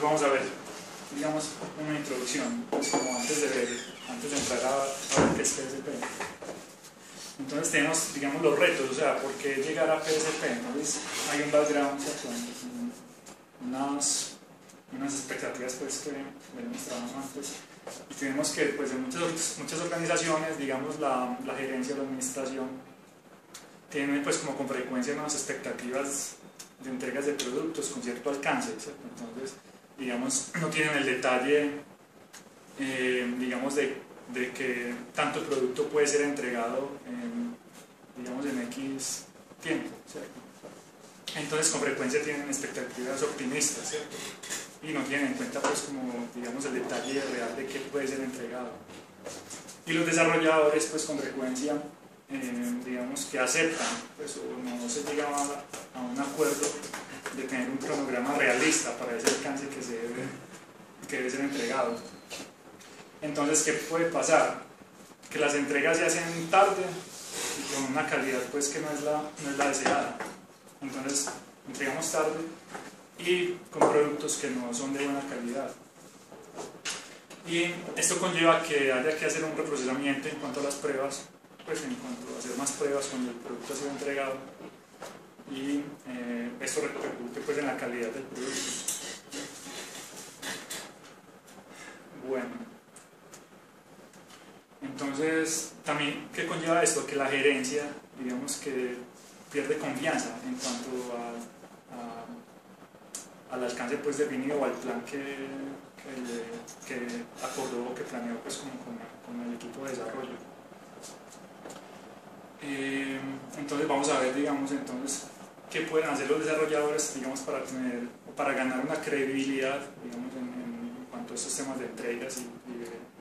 Entonces vamos a ver, digamos, una introducción, pues como antes de entrar a ver qué es PSP. Entonces tenemos, digamos, los retos, o sea, ¿por qué llegar a PSP? Entonces hay un background, ¿cierto? Unas expectativas pues que demostramos antes. Y tenemos que pues en muchas organizaciones, digamos, la gerencia, la administración, tienen pues como con frecuencia unas expectativas de entregas de productos con cierto alcance, ¿cierto? Entonces, digamos, no tienen el detalle, digamos, de que tanto producto puede ser entregado digamos, en X tiempo, ¿cierto? Entonces, con frecuencia tienen expectativas optimistas, ¿cierto? Y no tienen en cuenta, pues, como, digamos, el detalle real de qué puede ser entregado. Y los desarrolladores, pues, con frecuencia, digamos, que aceptan, pues, o no se llega a un acuerdo de tener un cronograma realista para ese alcance que debe ser entregado. Entonces, ¿qué puede pasar? Que las entregas se hacen tarde y con una calidad, pues, que no es la deseada. Entonces, entregamos tarde y con productos que no son de buena calidad. Y esto conlleva que haya que hacer un reprocesamiento en cuanto a las pruebas, pues en cuanto a hacer más pruebas cuando el producto ha sido entregado, y esto repercute pues en la calidad del producto. Bueno, entonces también, ¿qué conlleva esto? Que la gerencia, digamos, que pierde confianza en cuanto al alcance pues definido o al plan que acordó o que planeó pues con el equipo de desarrollo. Entonces vamos a ver, digamos, entonces qué pueden hacer los desarrolladores, digamos, para ganar una credibilidad, digamos, en cuanto a estos temas de entregas y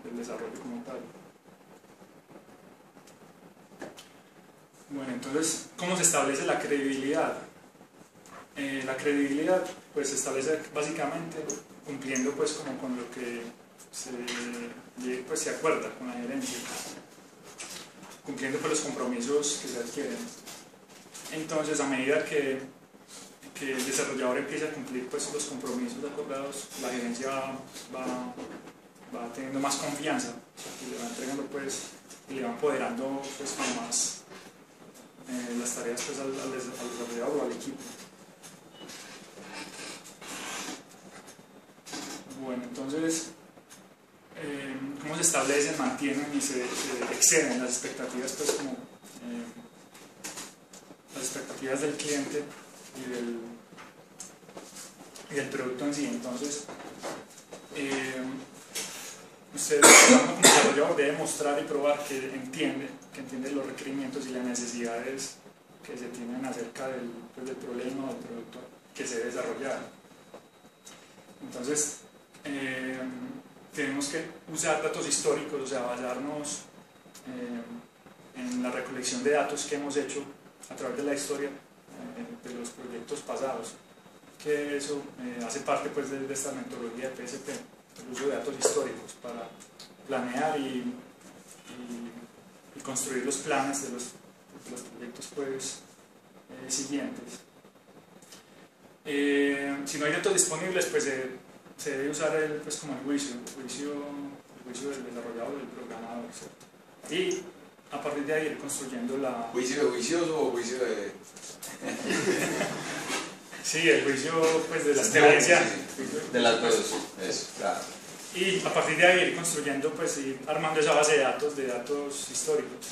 del desarrollo como tal. Bueno, entonces, ¿cómo se establece la credibilidad? La credibilidad pues se establece básicamente cumpliendo pues como con lo que se acuerda con la gerencia, cumpliendo pues los compromisos que se adquieren. Entonces, a medida que el desarrollador empieza a cumplir pues los compromisos acordados, la gerencia va teniendo más confianza y le va entregando pues y le va empoderando pues con más las tareas pues al desarrollador o al equipo. Bueno, entonces, ¿cómo se establecen, mantienen y se exceden las expectativas, pues como las expectativas del cliente y del producto en sí? Entonces, usted como desarrollador debe mostrar y probar que entiende los requerimientos y las necesidades que se tienen acerca del problema o del producto que se debe desarrollar. Entonces, tenemos que usar datos históricos, o sea, basarnos en la recolección de datos que hemos hecho a través de la historia de los proyectos pasados, que eso hace parte pues de esta metodología de PSP, el uso de datos históricos para planear y construir los planes de los proyectos pues, siguientes. Si no hay datos disponibles, pues se debe usar pues, como el juicio del desarrollador, del programador, ¿cierto? Y a partir de ahí ir construyendo la... ¿Juicio de juicioso o juicio de...? Sí, el juicio pues, de la experiencia. Sí. De las dos, eso, claro. Y a partir de ahí ir construyendo, pues ir armando esa base de datos históricos.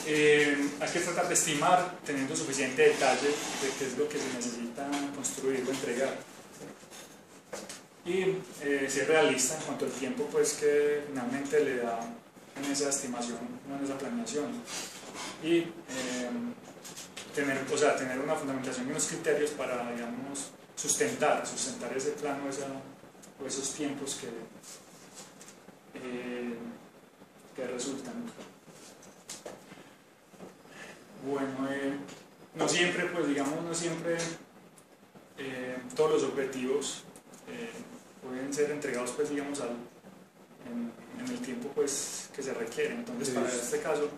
Hay que tratar de estimar, teniendo suficiente detalle de qué es lo que se necesita construir o entregar. Y ser realista en cuanto al tiempo pues, que finalmente le da en esa estimación, en esa planeación. Y tener una fundamentación y unos criterios para, digamos, sustentar ese plano o esos tiempos que resultan. Bueno, no siempre, pues digamos, todos los objetivos pueden ser entregados, pues digamos, en el tiempo pues, que se requiere. Entonces, para este caso,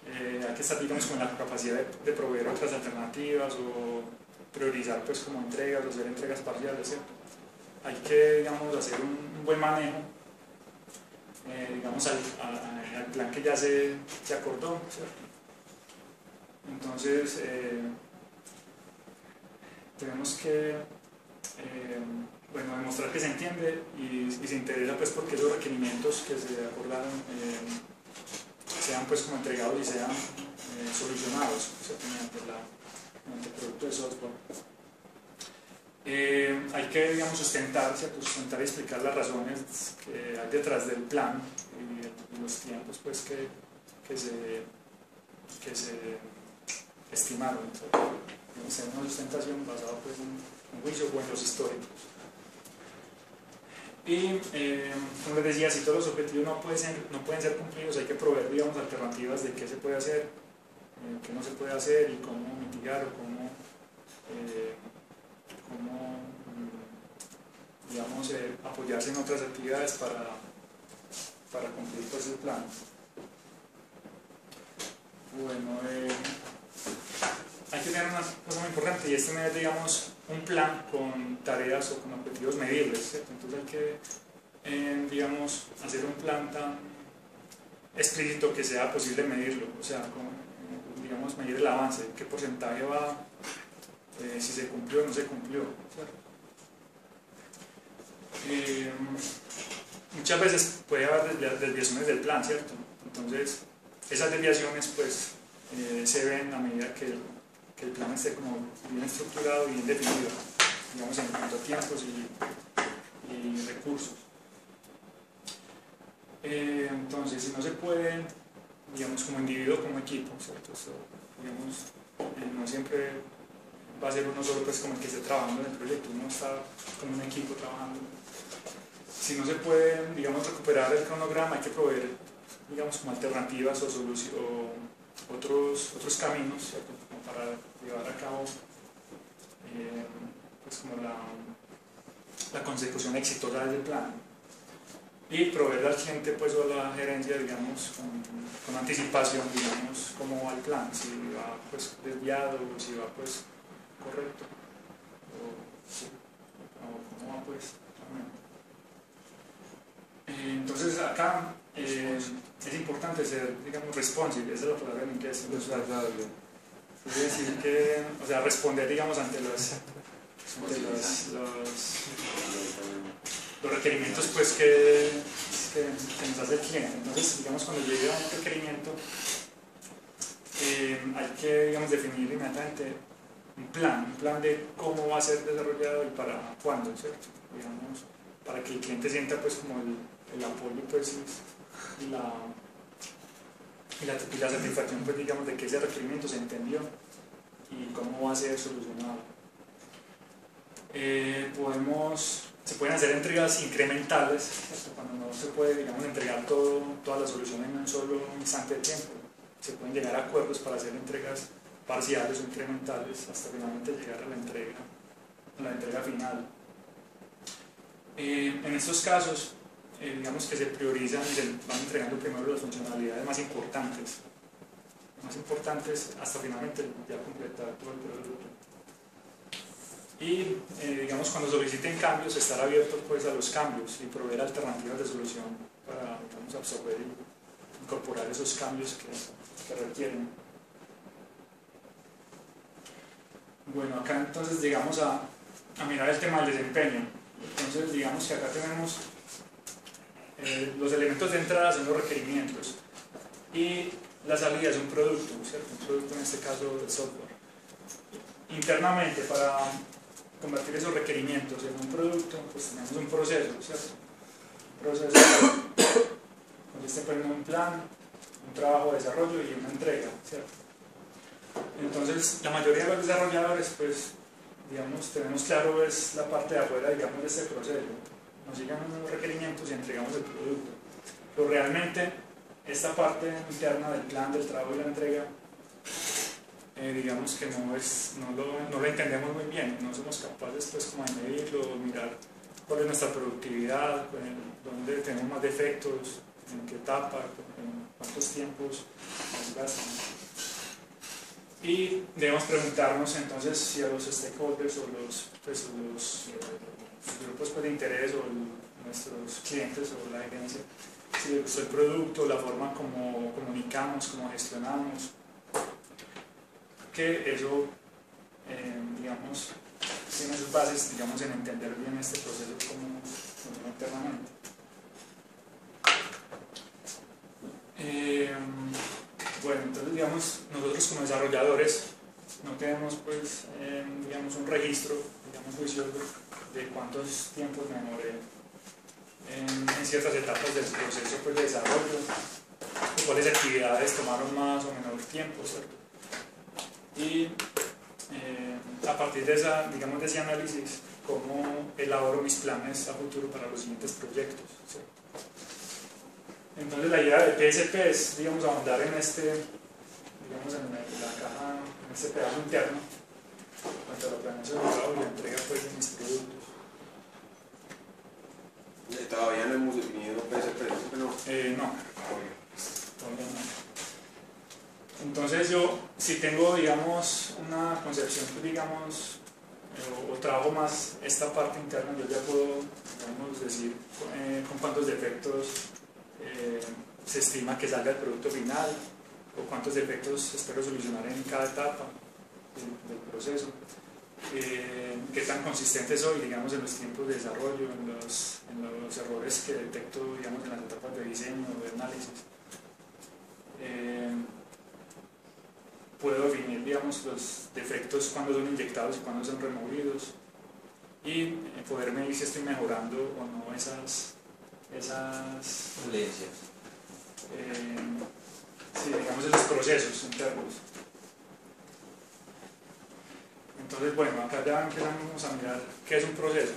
hay que estar, digamos, con la capacidad de proveer otras alternativas o priorizar pues como entregas o hacer entregas parciales, ¿cierto? Hay que, digamos, hacer un buen manejo, digamos, al plan que ya se acordó, ¿cierto? Entonces, tenemos que bueno, demostrar que se entiende y se interesa pues porque esos requerimientos que se acordaron sean pues como entregados y sean solucionados, ¿cierto? mediante el producto de software. Hay que, digamos, sustentar y explicar las razones que hay detrás del plan y los tiempos pues que se estimaron, ¿cierto? Hacer una sustentación basada pues, en un juicio o en los históricos. Y como les decía, si todos los objetivos no pueden ser cumplidos, hay que proveer, digamos, alternativas de qué se puede hacer, qué no se puede hacer y cómo mitigar o cómo digamos, apoyarse en otras actividades para cumplir pues, el plan. Bueno, hay que tener una cosa muy importante y es tener, digamos, un plan con tareas o con objetivos medibles, ¿cierto? Entonces hay que, digamos, hacer un plan tan explícito que sea posible medirlo, o sea, digamos, medir el avance, qué porcentaje va, si se cumplió o no se cumplió, ¿cierto? Muchas veces puede haber desviaciones del plan, ¿cierto? Entonces, esas desviaciones, pues, se ven a medida que el plan esté como bien estructurado y bien definido, digamos en cuanto a tiempos y recursos. Entonces, si no se puede, digamos como individuo, como equipo, ¿cierto? Esto, digamos, no siempre va a ser uno solo pues como el que esté trabajando en el proyecto, uno está como un equipo trabajando. Si no se puede, digamos, recuperar el cronograma, hay que proveer, digamos, como alternativas o otros caminos, ¿cierto? Como para llevar a cabo pues como la consecución exitosa del plan y proveer al cliente pues, o a la gerencia, digamos, con anticipación, digamos, cómo va el plan, si va pues, desviado o si va pues, correcto o cómo va pues realmente. Entonces acá es importante ser, digamos, responsive, esa es la palabra en inglés. Es decir, que, o sea, responder, digamos, ante los requerimientos pues, que nos hace el cliente. Entonces, digamos, cuando llega un requerimiento, hay que, digamos, definir inmediatamente un plan de cómo va a ser desarrollado y para cuándo, ¿cierto? Digamos, para que el cliente sienta pues como el apoyo pues, y la satisfacción pues, digamos, de que ese requerimiento se entendió y cómo va a ser solucionado. Se pueden hacer entregas incrementales, ¿cierto? Cuando no se puede, digamos, entregar toda la solución en un solo instante de tiempo. Se pueden llegar a acuerdos para hacer entregas parciales o incrementales hasta finalmente llegar a la entrega final. En estos casos, digamos que se priorizan y se van entregando primero las funcionalidades más importantes hasta finalmente ya completar todo el producto. Y digamos, cuando soliciten cambios, estar abiertos pues, a los cambios y proveer alternativas de solución para, digamos, absorber y incorporar esos cambios que requieren. Bueno, acá entonces llegamos a mirar el tema del desempeño. Entonces digamos que acá tenemos los elementos de entrada son los requerimientos y la salida es un producto, ¿cierto? Un producto en este caso de software. Internamente, para convertir esos requerimientos en un producto, pues tenemos un proceso, ¿cierto? Un proceso consiste en un plan, un trabajo de desarrollo y una entrega, ¿cierto? Entonces, la mayoría de los desarrolladores, pues, digamos, tenemos claro es la parte de afuera, digamos, de este proceso. Nos llegan unos requerimientos y entregamos el producto. Pero realmente, esta parte interna del plan, del trabajo y la entrega, digamos que no lo entendemos muy bien, no somos capaces pues como de medirlo, mirar cuál es nuestra productividad, dónde tenemos más defectos, en qué etapa, en cuántos tiempos nos gastan. Y debemos preguntarnos entonces si a los stakeholders o los grupos pues, de interés o nuestros clientes o la agencia, si les gustó el producto, la forma como comunicamos, como gestionamos, que eso, digamos, tiene sus bases, digamos, en entender bien este proceso como internamente. Bueno, entonces, digamos, nosotros como desarrolladores no tenemos, pues, digamos, un registro, digamos, juicioso de cuántos tiempos me demoré en ciertas etapas del proceso pues, de desarrollo, o cuáles actividades tomaron más o menor tiempo, ¿cierto? Y a partir de esa, digamos, de ese análisis, cómo elaboro mis planes a futuro para los siguientes proyectos, ¿cierto? Entonces la idea de PSP es, digamos, ahondar en este, digamos, en la caja, en este pedazo interno, cuanto a la planeación del trabajo y la entrega pues, de mis productos. Todavía no hemos definido PSP, ¿no? No, todavía no. Entonces yo, si tengo, digamos, una concepción, digamos, o trabajo más esta parte interna, yo ya puedo, digamos, decir con cuántos defectos se estima que salga el producto final, o cuántos defectos espero solucionar en cada etapa del proceso, qué tan consistente soy, digamos, en los tiempos de desarrollo, en los errores que detecto, digamos, en las etapas de diseño o de análisis. Puedo definir, digamos, los defectos cuando son inyectados y cuando son removidos, y poder medir si estoy mejorando o no esas dolencias. Sí, digamos, esos procesos internos. Entonces, bueno, acá ya empezamos a mirar qué es un proceso.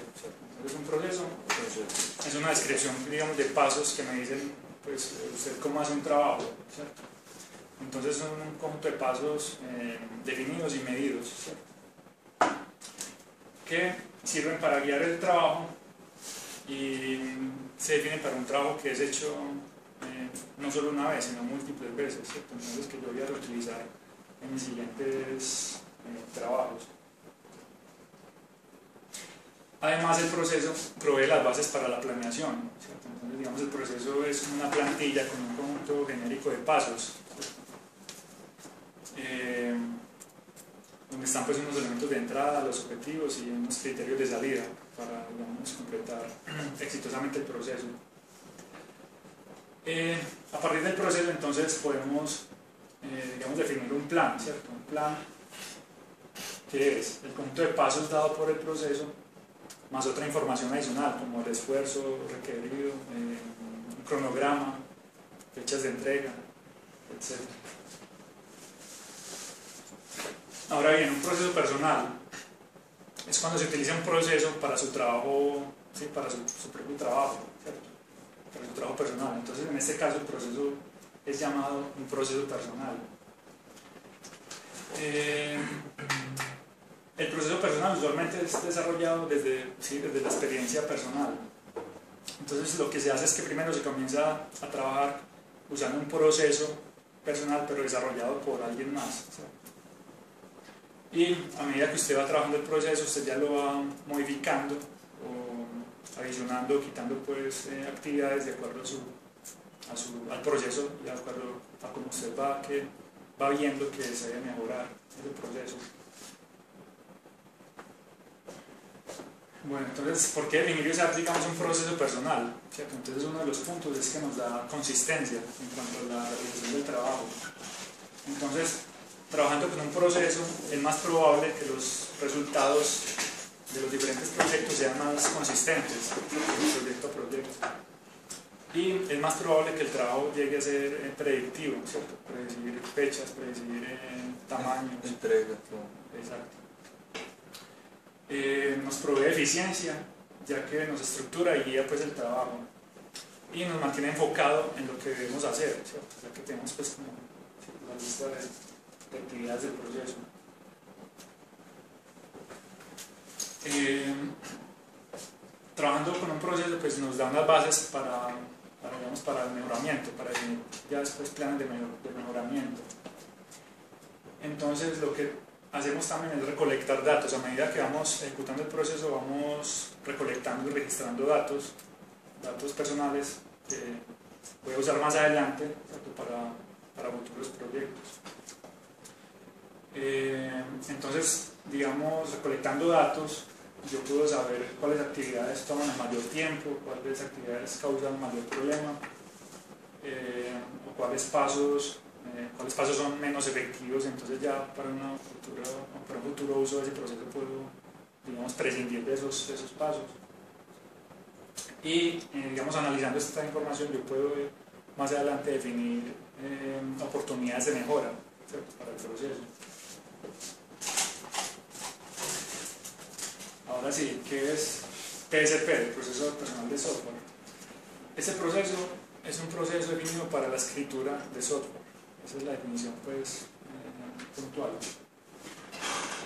Entonces, un proceso es una descripción, digamos, de pasos que me dicen, pues, usted cómo hace un trabajo, ¿cierto? Entonces, son un conjunto de pasos definidos y medidos, ¿cierto? Que sirven para guiar el trabajo y se definen para un trabajo que es hecho no solo una vez, sino múltiples veces, ¿cierto? Entonces, que yo voy a reutilizar en mis siguientes trabajos. Además, el proceso provee las bases para la planeación, ¿cierto? Entonces, digamos, el proceso es una plantilla con un conjunto genérico de pasos, donde están pues unos elementos de entrada, los objetivos y unos criterios de salida para, digamos, completar exitosamente el proceso. A partir del proceso, entonces, podemos, digamos, definir un plan, ¿cierto? Un plan que es el conjunto de pasos dado por el proceso, más otra información adicional, como el esfuerzo requerido, un cronograma, fechas de entrega, etc. Ahora bien, un proceso personal es cuando se utiliza un proceso para su trabajo, ¿sí? Para su propio trabajo, ¿cierto? Para su trabajo personal. Entonces, en este caso, el proceso es llamado un proceso personal. El proceso personal usualmente es desarrollado desde la experiencia personal. Entonces, lo que se hace es que primero se comienza a trabajar usando un proceso personal, pero desarrollado por alguien más, ¿cierto? Y a medida que usted va trabajando el proceso, usted ya lo va modificando o adicionando, quitando pues, actividades de acuerdo al proceso y de acuerdo a cómo usted va viendo que se debe mejorar ese proceso. Bueno, entonces, ¿por qué definir y usar, digamos, un proceso personal? ¿Cierto? Entonces, uno de los puntos es que nos da consistencia en cuanto a la realización del trabajo. Entonces, trabajando con un proceso, es más probable que los resultados de los diferentes proyectos sean más consistentes, de proyecto a proyecto. Y es más probable que el trabajo llegue a ser predictivo, ¿cierto? Predecir fechas, predecir tamaños. Entrega. Exacto. Nos provee eficiencia, ya que nos estructura y guía pues, el trabajo. Y nos mantiene enfocado en lo que debemos hacer, ¿cierto? Ya que tenemos pues, como, la lista de actividades del proceso. Trabajando con un proceso pues, nos da unas bases para el mejoramiento, para definir ya después planes de mejoramiento. Entonces lo que hacemos también es recolectar datos. A medida que vamos ejecutando el proceso vamos recolectando y registrando datos personales que voy a usar más adelante, ¿cierto? para futuros proyectos. Entonces, digamos, recolectando datos, yo puedo saber cuáles actividades toman el mayor tiempo, cuáles actividades causan mayor problema, o cuáles pasos son menos efectivos. Entonces ya para un futuro uso de ese proceso puedo, digamos, prescindir de esos pasos. Y, digamos, analizando esta información yo puedo más adelante definir oportunidades de mejora, ¿cierto? Para el proceso. Ahora sí, ¿qué es PSP, el proceso personal de software? Ese proceso es un proceso definido para la escritura de software. Esa es la definición, pues, puntual.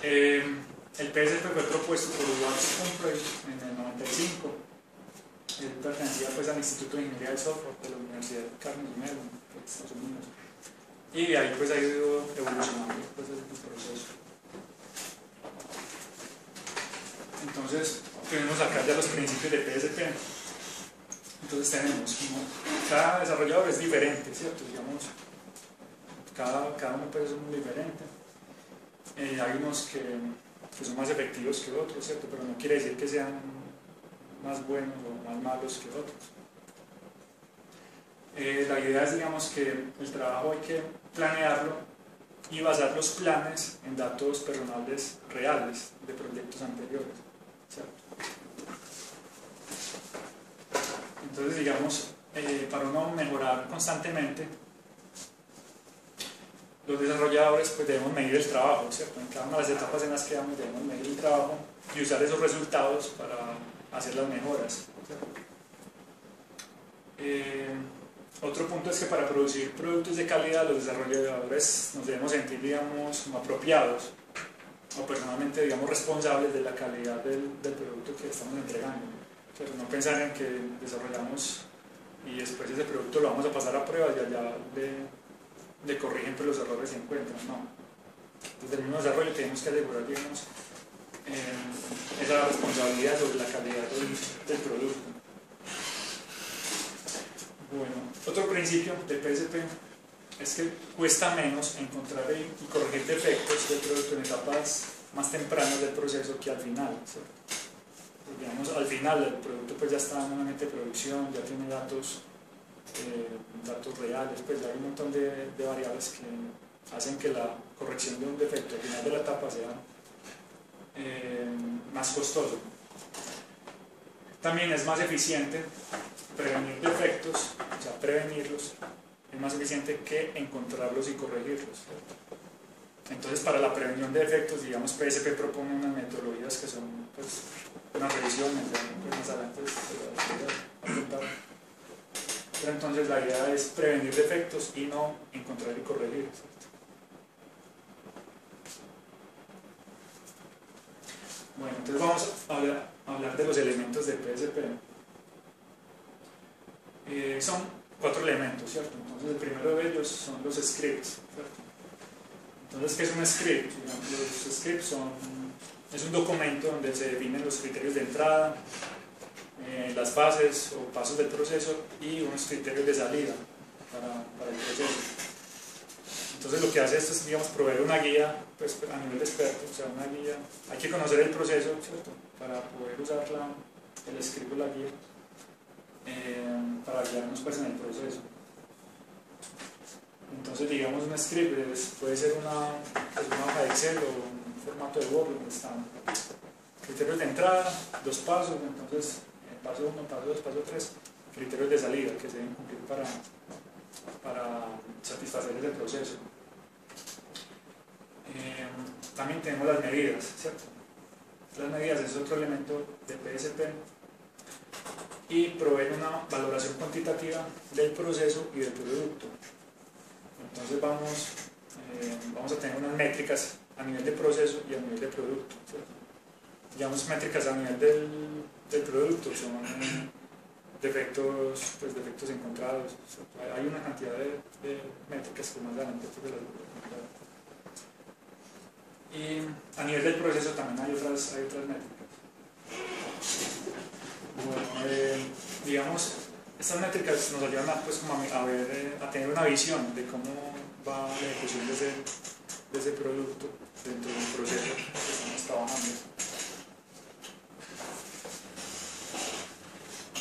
El PSP fue propuesto por Walter Humphrey en el 95. Él pertenecía, pues, al Instituto de Ingeniería del Software de la Universidad de Carnegie Mellon, de Estados Unidos. Y de ahí, pues, ha ido evolucionando, pues, el proceso. Entonces, tenemos acá ya los principios de PSP. Entonces tenemos, cada desarrollador es diferente, ¿cierto? Digamos, cada uno pues es muy diferente. Hay unos que son más efectivos que otros, ¿cierto? Pero no quiere decir que sean más buenos o más malos que otros. La idea es, digamos, que el trabajo hay que planearlo y basar los planes en datos personales reales de proyectos anteriores, ¿cierto? Entonces, digamos, para uno mejorar constantemente, los desarrolladores pues debemos medir el trabajo, ¿cierto? En cada una de las etapas en las que vamos debemos medir el trabajo y usar esos resultados para hacer las mejoras, ¿cierto? Otro punto es que para producir productos de calidad los desarrolladores nos debemos sentir, digamos, como apropiados o personalmente, digamos, responsables de la calidad del producto que estamos entregando. Pero no pensar en que desarrollamos y después ese producto lo vamos a pasar a pruebas y allá le corrigen pues, los errores que encuentran. No. Desde el mismo desarrollo tenemos que asegurar, digamos, esa responsabilidad sobre la calidad del producto. Bueno, otro principio de PSP es que cuesta menos encontrar y corregir defectos del producto en etapas más tempranas del proceso que al final, ¿cierto? Digamos, al final el producto pues ya está en un ambiente de producción, ya tiene datos reales, pues ya hay un montón de variables que hacen que la corrección de un defecto al final de la etapa sea más costoso. También es más eficiente prevenir defectos, o sea, prevenirlos, es más eficiente que encontrarlos y corregirlos, ¿cierto? Entonces, para la prevención de defectos, digamos, PSP propone unas metodologías que son, pues, unas revisiones, pues, más adelante se lo voy a contar. Pero entonces la idea es prevenir defectos y no encontrar y corregir, ¿cierto? Bueno, entonces vamos a hablar de los elementos de PSP. Son 4 elementos, ¿cierto? Entonces el primero de ellos son los scripts, ¿cierto? Entonces, ¿qué es un script? Los scripts es un documento donde se definen los criterios de entrada, las fases o pasos del proceso y unos criterios de salida para el proceso. Entonces lo que hace esto es, digamos, proveer una guía pues, a nivel de experto, o sea, una guía. Hay que conocer el proceso, ¿cierto? Para poder usar el script o la guía para guiarnos pues, en el proceso. Entonces, digamos, un script puede ser una hoja de Excel o un formato de Word donde están criterios de entrada, 2 pasos, entonces paso 1, paso 2, paso 3, criterios de salida que se deben cumplir para satisfacer ese proceso. También tenemos las medidas, ¿cierto? Las medidas es otro elemento de PSP y proveen una valoración cuantitativa del proceso y del producto. Entonces vamos a tener unas métricas a nivel de proceso y a nivel de producto, ¿cierto? Digamos, métricas a nivel del producto son defectos encontrados, ¿cierto? Hay una cantidad de métricas que más adelante pues, Y a nivel del proceso también hay otras métricas. Bueno, digamos, estas métricas nos ayudan a, pues, como a tener una visión de cómo va la ejecución de ese producto dentro del proceso que estamos trabajando.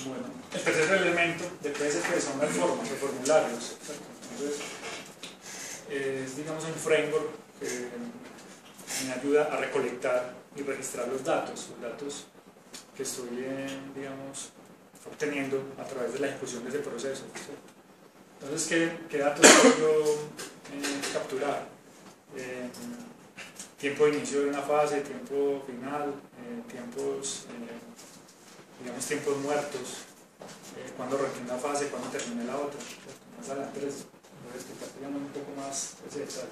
Bueno, el tercer elemento de PSP son las formas, los formularios. Entonces, es, digamos, un framework que me ayuda a recolectar y registrar los datos que estoy, digamos, obteniendo a través de la ejecución de ese proceso, ¿cierto? Entonces, ¿qué datos puedo yo capturar? Tiempo de inicio de una fase, tiempo final, digamos, tiempos muertos, cuándo arranqué una fase, cuándo terminé la otra, ¿cierto? Más adelante les voy a explicar, digamos, un poco más ese detalle.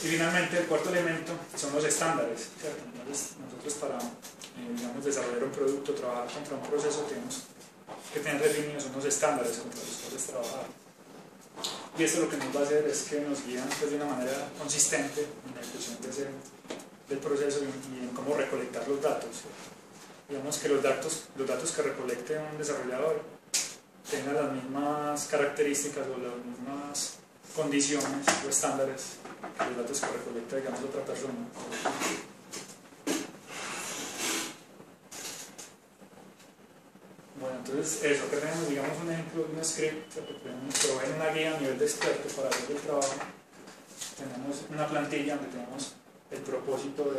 Y finalmente, el cuarto elemento son los estándares, ¿cierto? Entonces, nosotros para digamos, desarrollar un producto, trabajar contra un proceso, tenemos que tener definidos unos estándares contra los cuales trabajar. Y esto lo que nos va a hacer es que nos guían, pues, de una manera consistente en la ejecución del proceso y en cómo recolectar los datos, ¿cierto? Digamos que los datos que recolecte un desarrollador tengan las mismas características o las mismas condiciones o estándares que los datos que recolecta, digamos, otra persona. Bueno, entonces eso, acá tenemos, digamos, un ejemplo de un script que nos provee una guía a nivel de experto para hacer el trabajo. Tenemos una plantilla donde tenemos el propósito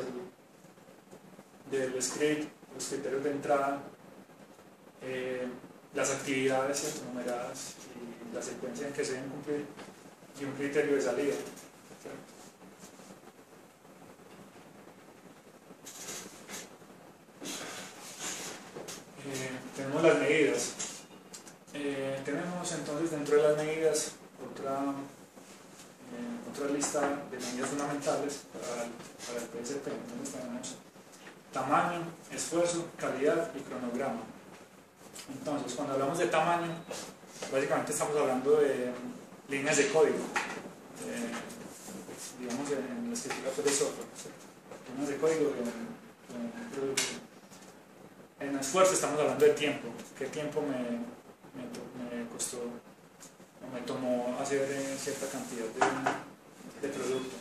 del script, los criterios de entrada, las actividades, ¿cierto?, numeradas y la secuencia en que se deben cumplir y un criterio de salida, ¿cierto? Tenemos las medidas. Tenemos entonces dentro de las medidas otra lista de medidas fundamentales para el PSP. Entonces tenemos tamaño, esfuerzo, calidad y cronograma. Entonces, cuando hablamos de tamaño, básicamente estamos hablando de líneas de código, digamos, en la escritura de software, ¿cierto? Líneas de código de un producto. En esfuerzo estamos hablando de tiempo. ¿Qué tiempo me costó o me tomó hacer cierta cantidad de producto?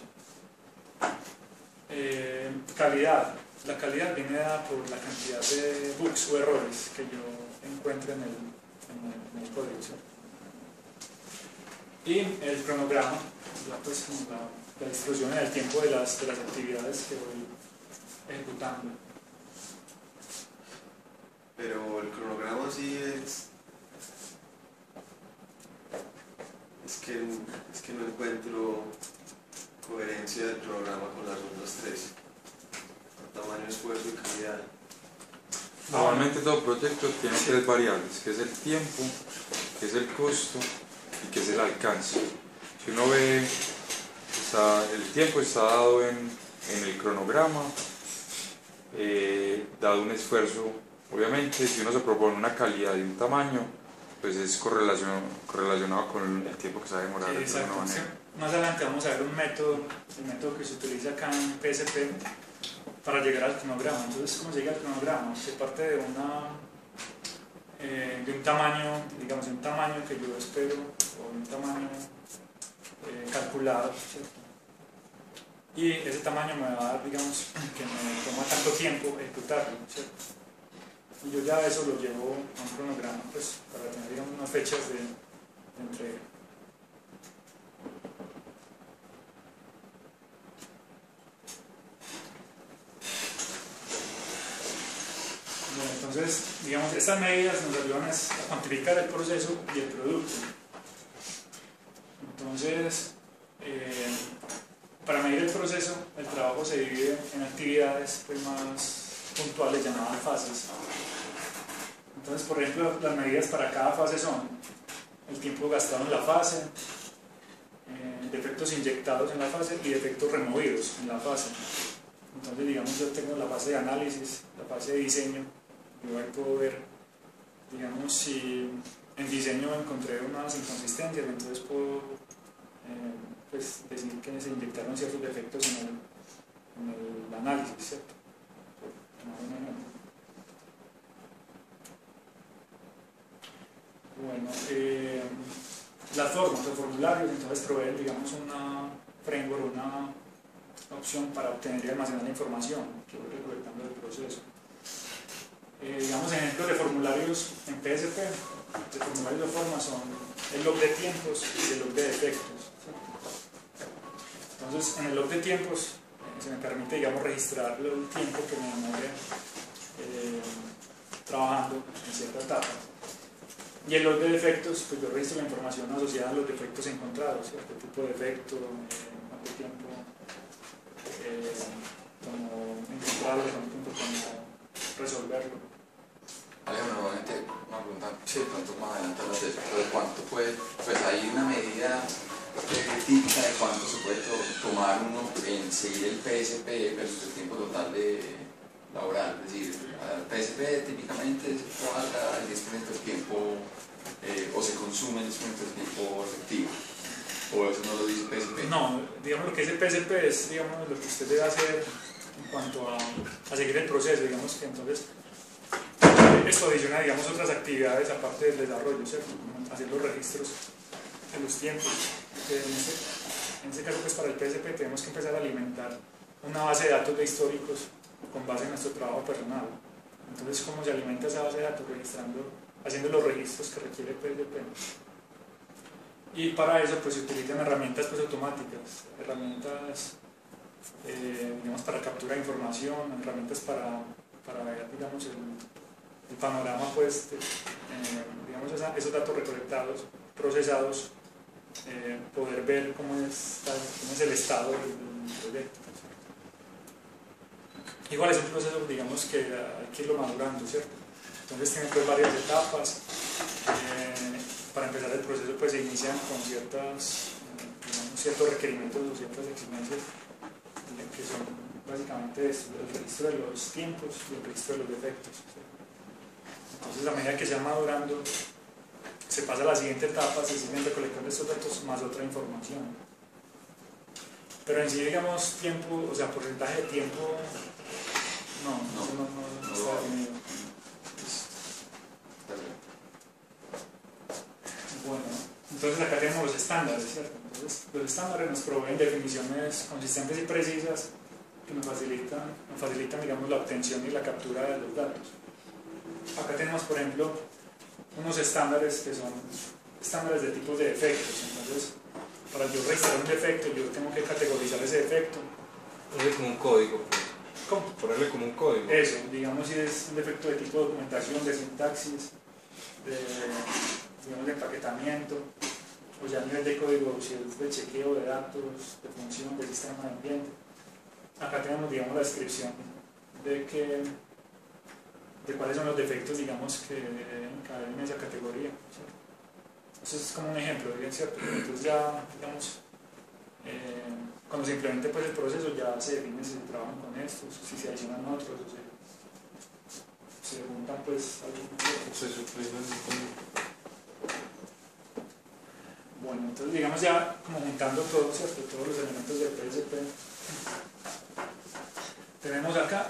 Calidad. La calidad viene dada por la cantidad de bugs o errores que yo encuentre en el código, ¿cierto? Y el cronograma, ya pues como la distribución en el tiempo de las actividades que voy ejecutando. Pero el cronograma sí es que no encuentro coherencia del cronograma con las otras tres: tamaño, esfuerzo y calidad. Normalmente todo proyecto tiene tres variables, que es el tiempo, que es el costo y que es el alcance. Si uno ve, el tiempo está dado en el cronograma, dado un esfuerzo. Obviamente, si uno se propone una calidad y un tamaño, pues es correlacionado con el tiempo que se va a demorar. Sí, exacto. Más adelante vamos a ver el método que se utiliza acá en PSP para llegar al cronograma. Entonces, ¿cómo se llega al cronograma? Se parte de un tamaño, digamos, un tamaño que yo espero, o un tamaño calculado, ¿cierto? Y ese tamaño me va a dar, digamos, que me toma tanto tiempo ejecutarlo, ¿cierto? Y yo ya eso lo llevo a un cronograma, pues, para tener, digamos, unas fechas de entrega. Bueno, entonces, digamos, estas medidas nos ayudan a cuantificar el proceso y el producto. Entonces, para medir el proceso, el trabajo se divide en actividades, pues, más puntuales llamadas fases. Entonces, por ejemplo, las medidas para cada fase son el tiempo gastado en la fase, defectos inyectados en la fase y defectos removidos en la fase. Entonces, digamos, yo tengo la fase de análisis, la fase de diseño. Yo ahí puedo ver, digamos, si en diseño encontré unas inconsistencias, entonces puedo pues, decir que se inyectaron ciertos defectos el análisis, ¿cierto? Bueno, las formas, los formularios, entonces proveen, digamos, una framework, una opción para obtener y almacenar la información que voy recolectando del proceso. Digamos, ejemplos de formularios en PSP, de formularios de forma son el log de tiempos y el log de defectos, ¿cierto? Entonces, en el log de tiempos se me permite, digamos, registrar el tiempo que me demore trabajando en cierta etapa. Y el log de defectos, pues yo registro la información asociada a los defectos encontrados, ¿cierto? Tipo de defecto, cuánto tiempo como encontrarlo, cuánto tiempo como resolverlo. Alejo, normalmente una pregunta, sí, pronto más adelante hablas de eso, pero ¿cuánto puede, pues hay una medida típica de cuánto se puede tomar uno en seguir el PSP versus el tiempo total de laboral? Es decir, el PSP típicamente se trabaja el 10% del tiempo o se consume el 10% del tiempo efectivo, o eso no lo dice PSP. No, digamos lo que dice PSP es, digamos, lo que usted debe hacer en cuanto a seguir el proceso, digamos que entonces esto adiciona, digamos, otras actividades aparte del desarrollo, ¿cierto? Hacer los registros de los tiempos. En este caso, pues para el PSP tenemos que empezar a alimentar una base de datos de históricos con base en nuestro trabajo personal. Entonces, ¿cómo se alimenta esa base de datos? Haciendo los registros que requiere el PSP. Y para eso pues se utilizan herramientas pues, automáticas, herramientas digamos, para captura de información, herramientas para ver, digamos, el panorama, pues, digamos, esos datos recolectados, procesados, poder ver cómo es el estado del proyecto. Igual es un proceso, digamos, que hay que irlo madurando, ¿cierto? Entonces tiene pues varias etapas. Para empezar el proceso pues se inician con digamos, ciertos requerimientos o ciertas exigencias que son básicamente el registro de los tiempos y el registro de los defectos. Entonces a medida que se va madurando se pasa a la siguiente etapa, se siguen recolectando estos datos más otra información. Pero en sí, digamos, tiempo, o sea, porcentaje de tiempo, no está definido. Bueno, entonces acá tenemos los estándares, ¿cierto? Entonces, los estándares nos proveen definiciones consistentes y precisas que nos facilitan, digamos, la obtención y la captura de los datos. Acá tenemos, por ejemplo, unos estándares que son estándares de tipos de defectos. Entonces, para yo registrar un defecto, yo tengo que categorizar ese defecto. Ponerle como un código. Pues. ¿Cómo? Ponerle como un código. Eso, digamos, si es un defecto de tipo de documentación, de sintaxis, digamos, de empaquetamiento, o ya a nivel de código, si es de chequeo de datos, de función, de sistema de ambiente. Acá tenemos, digamos, la descripción de cuáles son los defectos, digamos, que caen en esa categoría, ¿cierto? Eso es como un ejemplo, ¿cierto? Entonces ya, digamos, cuando se implemente pues, el proceso ya se define si se trabajan con estos, si se adicionan otros, o se juntan pues Bueno, entonces digamos ya como juntando todo, ¿cierto? Todos los elementos del PSP. Tenemos acá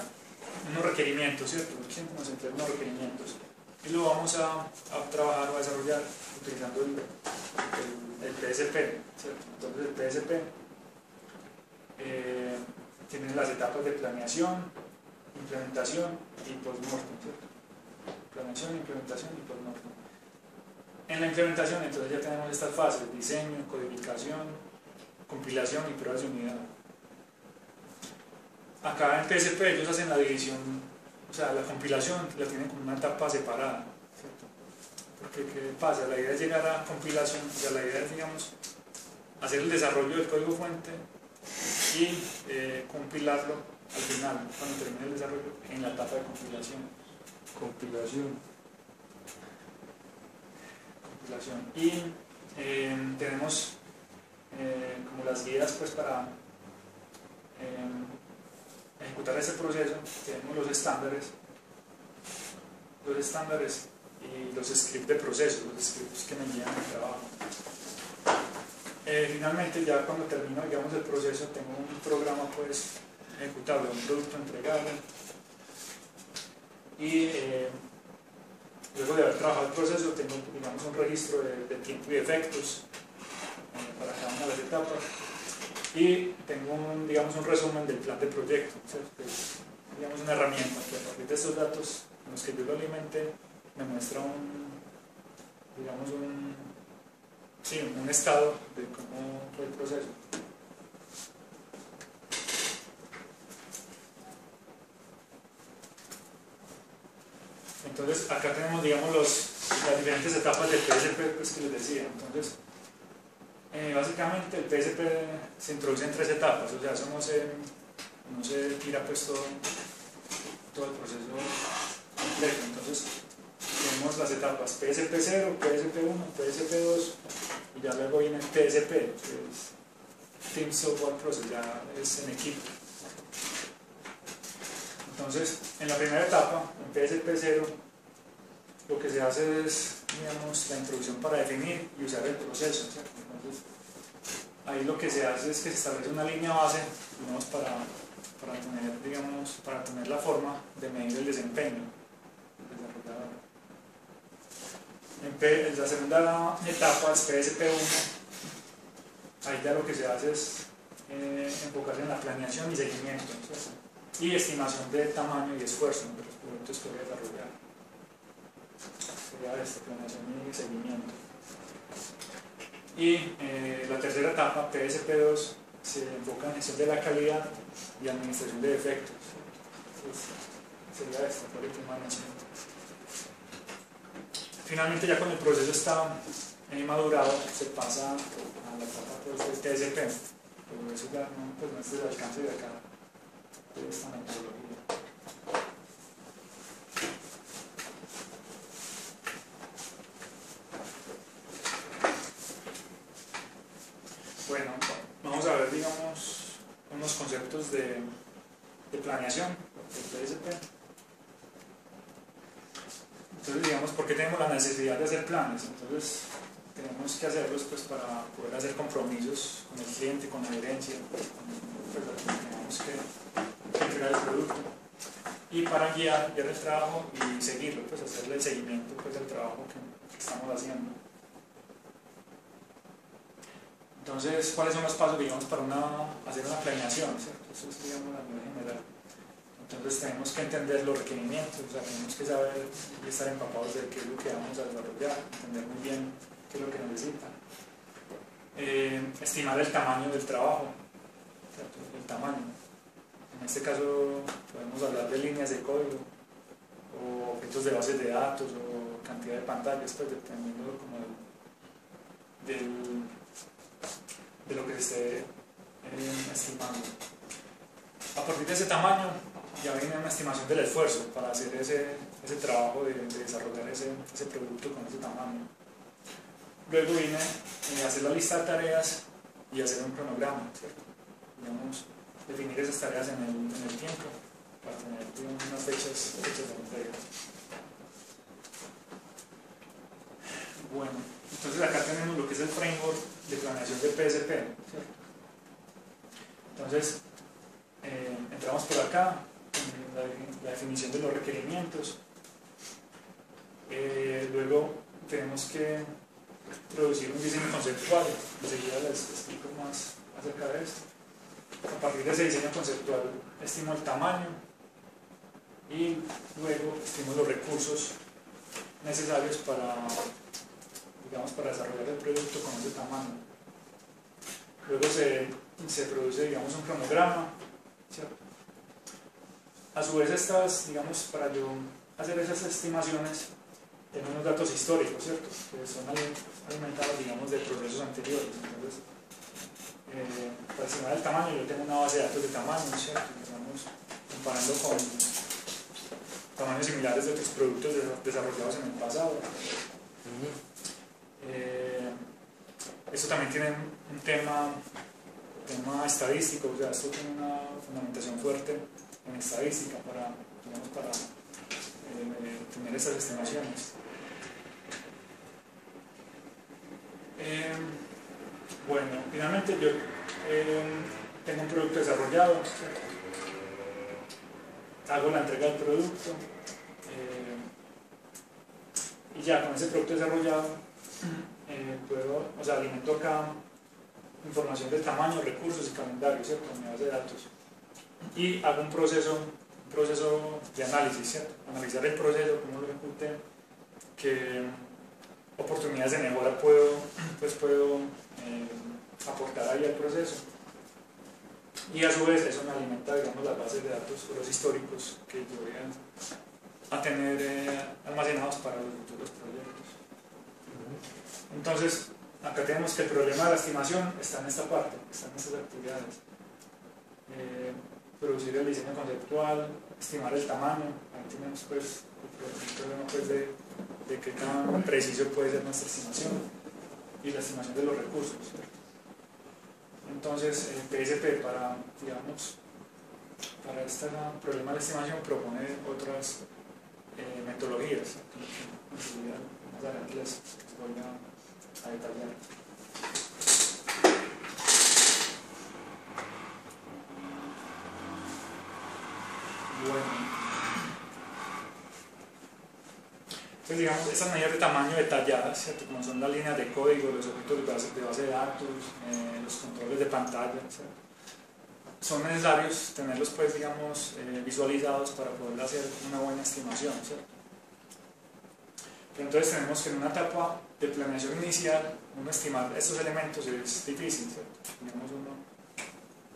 unos requerimientos, ¿cierto? Siempre nos entregan unos requerimientos y lo vamos a trabajar o a desarrollar utilizando el PSP, ¿cierto? Entonces el PSP tiene las etapas de planeación, implementación y post-mortem, ¿cierto? Planeación, implementación y post-mortem. En la implementación entonces ya tenemos estas fases: diseño, codificación, compilación y pruebas de unidad. Acá en PSP ellos hacen la división, o sea, la compilación la tienen como una etapa separada, ¿cierto? Porque ¿qué pasa? La idea es llegar a compilación, o sea, la idea es, digamos, hacer el desarrollo del código fuente y compilarlo al final, cuando termine el desarrollo, en la etapa de compilación. Y tenemos como las guías pues para ejecutar ese proceso. Tenemos los estándares y los scripts de proceso, los scripts que me guían el trabajo. Finalmente, ya cuando termino, digamos, el proceso, tengo un programa pues ejecutable, un producto entregable. Y luego de haber trabajado el proceso, tengo, digamos, un registro de tiempo y efectos para cada una de las etapas. Y tengo digamos, un resumen del plan de proyecto, ¿cierto? Que es, digamos, una herramienta que a partir de estos datos en los que yo lo alimente me muestra digamos, un estado de cómo fue el proceso. Entonces acá tenemos, digamos, las diferentes etapas del PSP, pues, que les decía. Entonces básicamente el PSP se introduce en 3 etapas, o sea, eso no se tira pues todo el proceso completo. Entonces tenemos las etapas PSP0, PSP1, PSP2 y ya luego viene el PSP, que es Team Software Process, ya es en equipo. Entonces en la primera etapa, en PSP0, lo que se hace es, digamos, la introducción para definir y usar el proceso, ¿cierto? Entonces ahí lo que se hace es que se establece una línea base, digamos, para tener la forma de medir el desempeño del desarrollador. En la segunda etapa es PSP1, ahí ya lo que se hace es enfocarse en la planeación y seguimiento, ¿cierto? Y estimación de tamaño y esfuerzo de los productos que voy a desarrollar. Sería esta planeación y seguimiento. Y la tercera etapa, PSP2, se enfoca en gestión de la calidad y administración de defectos. Entonces, sería esta, Quality Management. Finalmente, ya cuando el proceso está madurado, se pasa a la etapa pues, del TSP. Pero eso ya no es el alcance de acá, de esta metodología. Bueno, vamos a ver, digamos, unos conceptos de planeación del PSP. Entonces, digamos, ¿por qué tenemos la necesidad de hacer planes? Entonces, tenemos que hacerlos pues, para poder hacer compromisos con el cliente, con la gerencia, pues, tenemos que entregar el producto. Y para guiar el trabajo y seguirlo, pues hacerle el seguimiento pues, del trabajo que estamos haciendo. Entonces, ¿cuáles son los pasos, digamos, para hacer una planeación? ¿Cierto? Eso es, digamos, a nivel general. Entonces, tenemos que entender los requerimientos, o sea, tenemos que saber y estar empapados de qué es lo que vamos a desarrollar, entender muy bien qué es lo que necesitan. Estimar el tamaño del trabajo, ¿cierto? El tamaño. En este caso, podemos hablar de líneas de código, o objetos de bases de datos, o cantidad de pantallas, pues dependiendo como de lo que se esté estimando. A partir de ese tamaño ya viene una estimación del esfuerzo para hacer ese trabajo de desarrollar ese producto con ese tamaño. Luego viene hacer la lista de tareas y hacer un cronograma, ¿cierto? Digamos, definir esas tareas en el tiempo para tener, digamos, unas fechas de entrega. Bueno, entonces acá tenemos lo que es el framework de planeación de PSP, ¿cierto? Entonces, entramos por acá, en la definición de los requerimientos. Luego tenemos que producir un diseño conceptual, enseguida les explico más acerca de esto. A partir de ese diseño conceptual estimo el tamaño y luego estimo los recursos necesarios para desarrollar el producto con ese tamaño. Luego se produce, digamos, un cronograma, ¿cierto? A su vez, digamos, para yo hacer esas estimaciones, tengo unos datos históricos, ¿cierto? Que son alimentados, digamos, de procesos anteriores. Entonces, para estimar el tamaño, yo tengo una base de datos de tamaño, ¿cierto? Estamos comparando con tamaños similares de otros productos desarrollados en el pasado. Esto también tiene un tema estadístico, o sea, esto tiene una fundamentación fuerte en estadística para tener estas estimaciones. Bueno, finalmente yo tengo un producto desarrollado, ¿cierto? hago la entrega del producto y ya con ese producto desarrollado puedo, o sea, alimento acá información del tamaño, recursos y calendario, ¿cierto? En mi base de datos. Y hago un proceso de análisis, ¿cierto? Analizar el proceso, cómo lo ejecute, qué oportunidades de mejora puedo aportar ahí al proceso. Y a su vez eso me alimenta, digamos, las bases de datos o los históricos que yo voy a tener almacenados para los futuros proyectos. Entonces, acá tenemos que el problema de la estimación está en esta parte, está en estas actividades. Producir el diseño conceptual, estimar el tamaño, ahí tenemos pues el problema pues, de qué tan preciso puede ser nuestra estimación y la estimación de los recursos, ¿cierto? Entonces, PSP para este problema de la estimación propone otras metodologías que más adelante les voy a detallar. Bueno, entonces digamos, estas medidas de tamaño detalladas, ¿cierto? Como son las líneas de código, los objetos de base de datos, los controles de pantalla, ¿cierto? Son necesarios tenerlos pues, digamos, visualizados para poder hacer una buena estimación, ¿cierto? Pero entonces tenemos que en una etapa de planeación inicial, uno estimar estos elementos es difícil, ¿cierto? Digamos,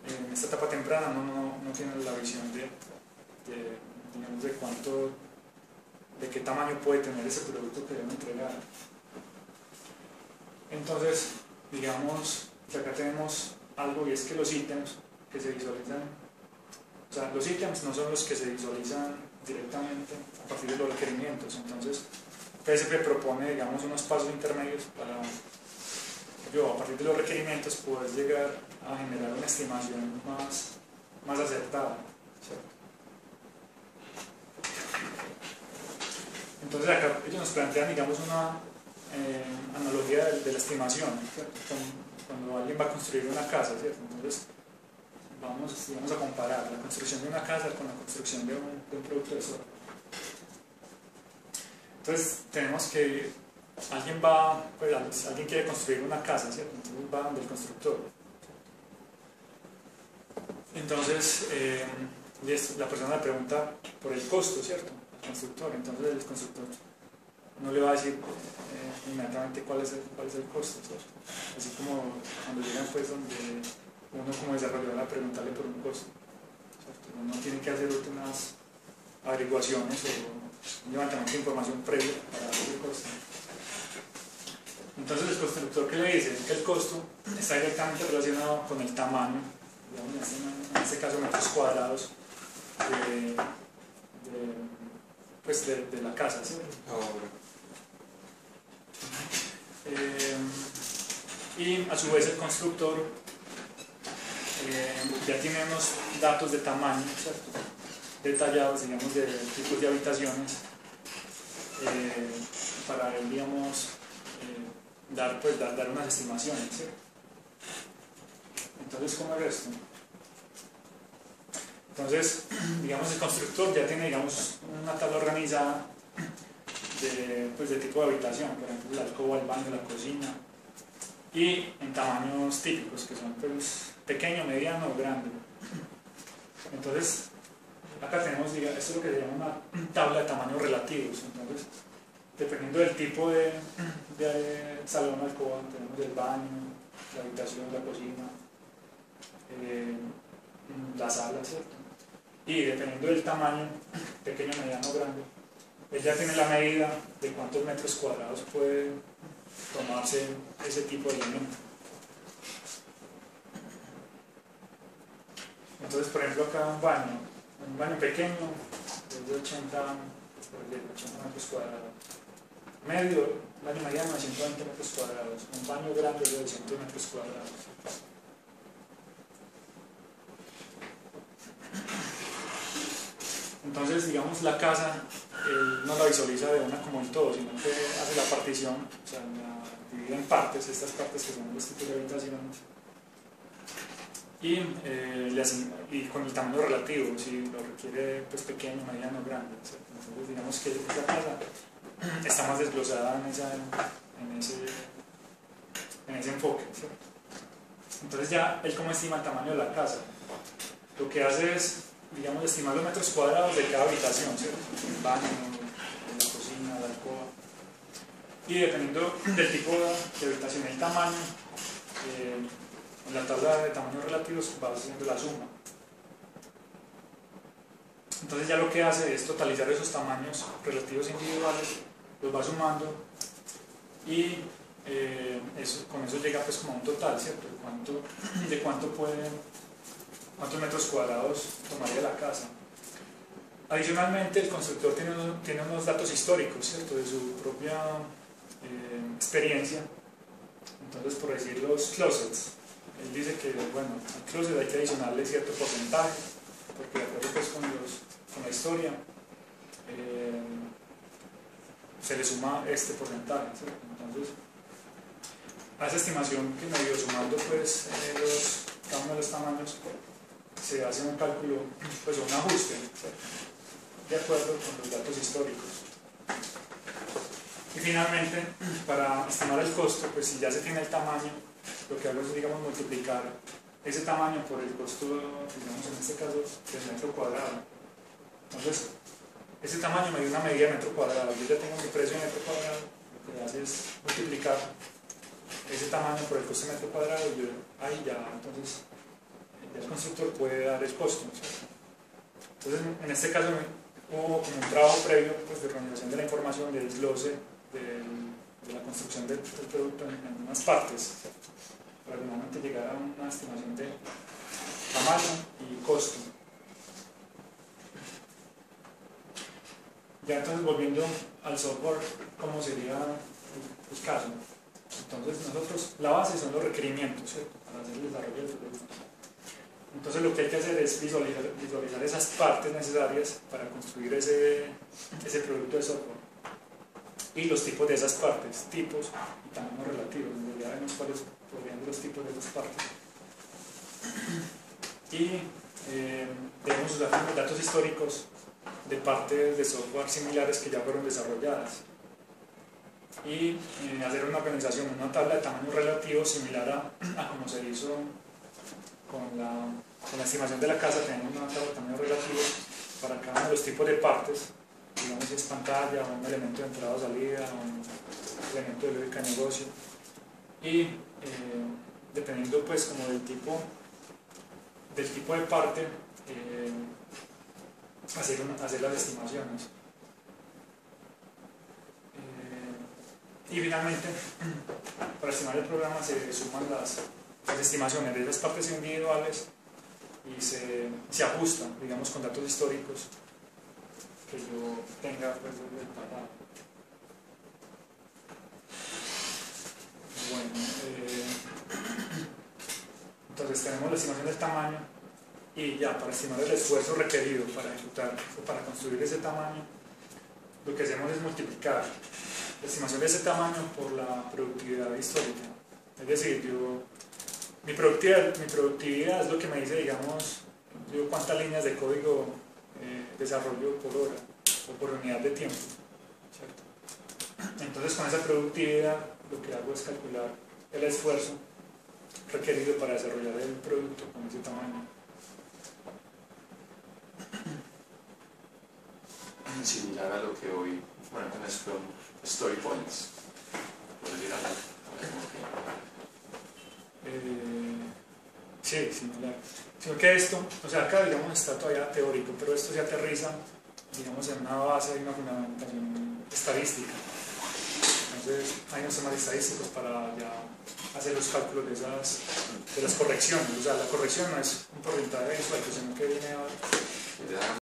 en esta etapa temprana uno no tiene la visión digamos, de qué tamaño puede tener ese producto que debe entregar. Entonces, digamos que acá tenemos algo y es que los ítems que se visualizan, o sea, los ítems no son los que se visualizan directamente a partir de los requerimientos. Entonces, PSP propone, digamos, unos pasos intermedios para, a partir de los requerimientos, poder llegar a generar una estimación más acertada, ¿cierto? Entonces acá ellos nos plantean, digamos, una analogía de la estimación, ¿cierto? Cuando alguien va a construir una casa, ¿cierto? Entonces vamos a comparar la construcción de una casa con la construcción de un producto de software. Entonces tenemos que alguien quiere construir una casa, ¿cierto? Entonces va donde el constructor. Entonces la persona le pregunta por el costo, ¿cierto? Constructor, entonces el constructor no le va a decir inmediatamente cuál es el costo, ¿cierto? Así como cuando llegan pues donde uno como desarrollador a preguntarle por un costo, ¿cierto? Uno tiene que hacer unas averiguaciones o un levantamiento de información previa para dar el costo. Entonces el constructor, ¿qué le dice? Que el costo está directamente relacionado con el tamaño, digamos, en este caso metros cuadrados de la casa, ¿sí? Y a su vez el constructor ya tiene unos datos de tamaño, ¿cierto? Detallados, digamos, de tipos de habitaciones para él, digamos, dar unas estimaciones, ¿cierto? Entonces, ¿cómo es esto? Entonces, digamos, el constructor ya tiene, digamos, una tabla organizada de tipo de habitación, por ejemplo, la alcoba, el baño, la cocina, y en tamaños típicos, que son pues, pequeño, mediano o grande. Entonces, acá tenemos, digamos, esto es lo que se llama una tabla de tamaños relativos. Entonces, dependiendo del tipo de salón, alcoba, tenemos el baño, la habitación, la cocina, la sala, ¿cierto? Y dependiendo del tamaño, pequeño, mediano o grande, él ya tiene la medida de cuántos metros cuadrados puede tomarse ese tipo de elemento. Entonces, por ejemplo, acá un baño pequeño es de 80 metros cuadrados, medio, un baño mediano de 120 metros cuadrados, un baño grande de 200 metros cuadrados. Entonces, digamos, la casa no la visualiza de una como en todo, sino que hace la partición, o sea, la divide en partes, estas partes que son los tipos de habitaciones, y con el tamaño relativo, si lo requiere pues, pequeño, mediano, grande, ¿cierto? Entonces digamos que esa casa está más desglosada en ese enfoque, ¿cierto? Entonces ya él como estima el tamaño de la casa, lo que hace es, digamos, estimar los metros cuadrados de cada habitación, ¿cierto? El baño, la cocina, la alcoba, y dependiendo del tipo de habitación y el tamaño, en la tabla de tamaños relativos va haciendo la suma. Entonces ya lo que hace es totalizar esos tamaños relativos individuales, los va sumando y con eso llega pues como a un total, ¿cierto? ¿Cuántos metros cuadrados tomaría la casa? Adicionalmente el constructor tiene unos datos históricos, ¿cierto? De su propia experiencia. Entonces, por decir los closets, él dice que bueno, al closet hay que adicionarle cierto porcentaje, porque de acuerdo pues, con la historia se le suma este porcentaje, ¿cierto? Entonces, a esa estimación que me dio sumando pues, cada uno de los tamaños, se hace un cálculo, pues un ajuste, ¿cierto? De acuerdo con los datos históricos. Y finalmente, para estimar el costo, pues si ya se tiene el tamaño, lo que hago es, digamos, multiplicar ese tamaño por el costo, digamos, en este caso, del metro cuadrado. Entonces, ese tamaño me dio una medida de metro cuadrado. Yo ya tengo mi precio de metro cuadrado, lo que hace es multiplicar ese tamaño por el costo de metro cuadrado y ahí ya, entonces, el constructor puede dar el costo, ¿cierto? Entonces, en este caso, hubo como un trabajo previo pues, de organización de la información, de desglose de la construcción del producto en unas partes, ¿cierto? Para finalmente llegar a una estimación de tamaño y costo. Ya entonces volviendo al software, ¿cómo sería el caso? Entonces nosotros, la base son los requerimientos, ¿cierto? Para hacer el desarrollo del producto. Entonces lo que hay que hacer es visualizar esas partes necesarias para construir ese producto de software. Y los tipos de esas partes, tipos y tamaños relativos. Ya vemos cuáles podrían ser los tipos de esas partes. Y debemos usar los datos históricos de partes de software similares que ya fueron desarrolladas. Y hacer una organización, una tabla de tamaños relativos similar a como se hizo con la estimación de la casa. Tenemos una tabla de tamaños relativos para cada uno de los tipos de partes, digamos si es pantalla, o un elemento de entrada o salida, o un elemento de lógica de negocio, y dependiendo pues como del tipo de parte, hacer las estimaciones. Y finalmente, para estimar el programa se suman las estimaciones de esas partes individuales y se ajustan, digamos, con datos históricos que yo tenga pues, del pasado. Bueno, entonces tenemos la estimación del tamaño y ya para estimar el esfuerzo requerido para ejecutar o para construir ese tamaño, lo que hacemos es multiplicar la estimación de ese tamaño por la productividad histórica. Es decir, mi productividad es lo que me dice, digamos, yo cuántas líneas de código desarrollo por hora o por unidad de tiempo, ¿cierto? Entonces con esa productividad lo que hago es calcular el esfuerzo requerido para desarrollar el producto con ese tamaño. Similar a lo que hoy, bueno, con Scrum, Story Points, por decir algo. Sí, similar. Sino que esto, o sea, acá digamos está todavía teórico, pero esto se aterriza, digamos, en una base y una fundamentación estadística. Entonces hay unos temas estadísticos para ya hacer los cálculos de las correcciones. O sea, la corrección no es un porcentaje de sueldo, sino que viene a